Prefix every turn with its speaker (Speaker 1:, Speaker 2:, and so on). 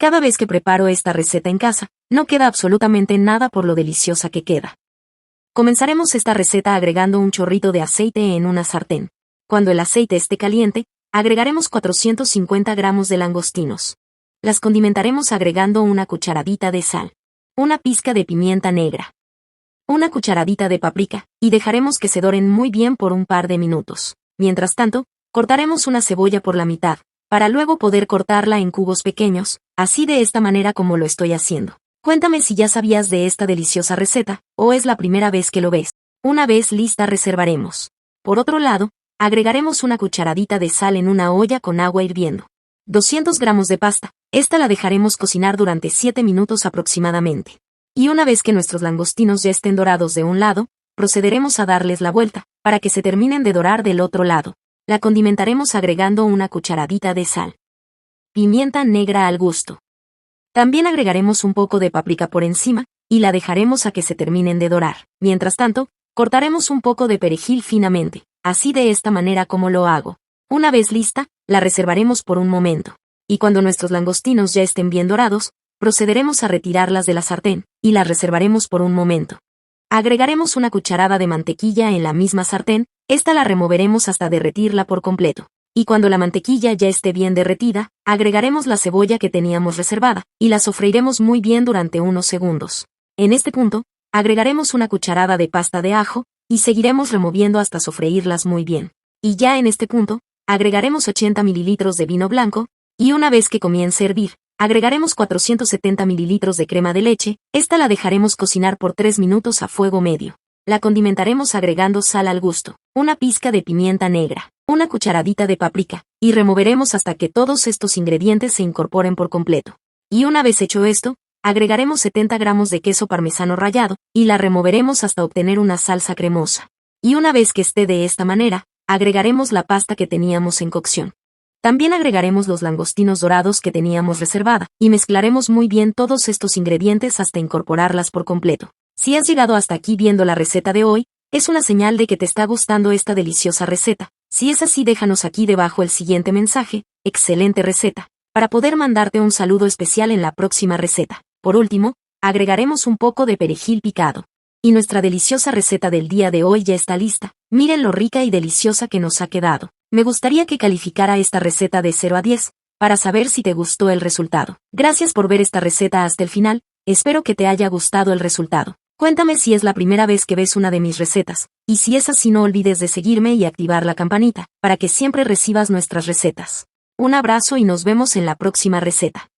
Speaker 1: Cada vez que preparo esta receta en casa, no queda absolutamente nada por lo deliciosa que queda. Comenzaremos esta receta agregando un chorrito de aceite en una sartén. Cuando el aceite esté caliente, agregaremos 450 gramos de langostinos. Las condimentaremos agregando una cucharadita de sal, una pizca de pimienta negra, una cucharadita de paprika, y dejaremos que se doren muy bien por un par de minutos. Mientras tanto, cortaremos una cebolla por la mitad, para luego poder cortarla en cubos pequeños, así de esta manera como lo estoy haciendo. Cuéntame si ya sabías de esta deliciosa receta, o es la primera vez que lo ves. Una vez lista reservaremos. Por otro lado, agregaremos una cucharadita de sal en una olla con agua hirviendo. 200 gramos de pasta, esta la dejaremos cocinar durante 7 minutos aproximadamente. Y una vez que nuestros langostinos ya estén dorados de un lado, procederemos a darles la vuelta, para que se terminen de dorar del otro lado. La condimentaremos agregando una cucharadita de sal. Pimienta negra al gusto. También agregaremos un poco de paprika por encima, y la dejaremos a que se terminen de dorar. Mientras tanto, cortaremos un poco de perejil finamente, así de esta manera como lo hago. Una vez lista, la reservaremos por un momento. Y cuando nuestros langostinos ya estén bien dorados, procederemos a retirarlas de la sartén, y las reservaremos por un momento. Agregaremos una cucharada de mantequilla en la misma sartén, esta la removeremos hasta derretirla por completo. Y cuando la mantequilla ya esté bien derretida, agregaremos la cebolla que teníamos reservada, y la sofreiremos muy bien durante unos segundos. En este punto, agregaremos una cucharada de pasta de ajo, y seguiremos removiendo hasta sofreírlas muy bien. Y ya en este punto, agregaremos 80 mililitros de vino blanco, y una vez que comience a hervir, agregaremos 470 mililitros de crema de leche, esta la dejaremos cocinar por 3 minutos a fuego medio. La condimentaremos agregando sal al gusto, una pizca de pimienta negra, una cucharadita de paprika, y removeremos hasta que todos estos ingredientes se incorporen por completo. Y una vez hecho esto, agregaremos 70 gramos de queso parmesano rallado, y la removeremos hasta obtener una salsa cremosa. Y una vez que esté de esta manera, agregaremos la pasta que teníamos en cocción. También agregaremos los langostinos dorados que teníamos reservada, y mezclaremos muy bien todos estos ingredientes hasta incorporarlas por completo. Si has llegado hasta aquí viendo la receta de hoy, es una señal de que te está gustando esta deliciosa receta. Si es así, déjanos aquí debajo el siguiente mensaje: excelente receta, para poder mandarte un saludo especial en la próxima receta. Por último, agregaremos un poco de perejil picado. Y nuestra deliciosa receta del día de hoy ya está lista. Miren lo rica y deliciosa que nos ha quedado. Me gustaría que calificara esta receta de 0 a 10, para saber si te gustó el resultado. Gracias por ver esta receta hasta el final, espero que te haya gustado el resultado. Cuéntame si es la primera vez que ves una de mis recetas, y si es así no olvides de seguirme y activar la campanita, para que siempre recibas nuestras recetas. Un abrazo y nos vemos en la próxima receta.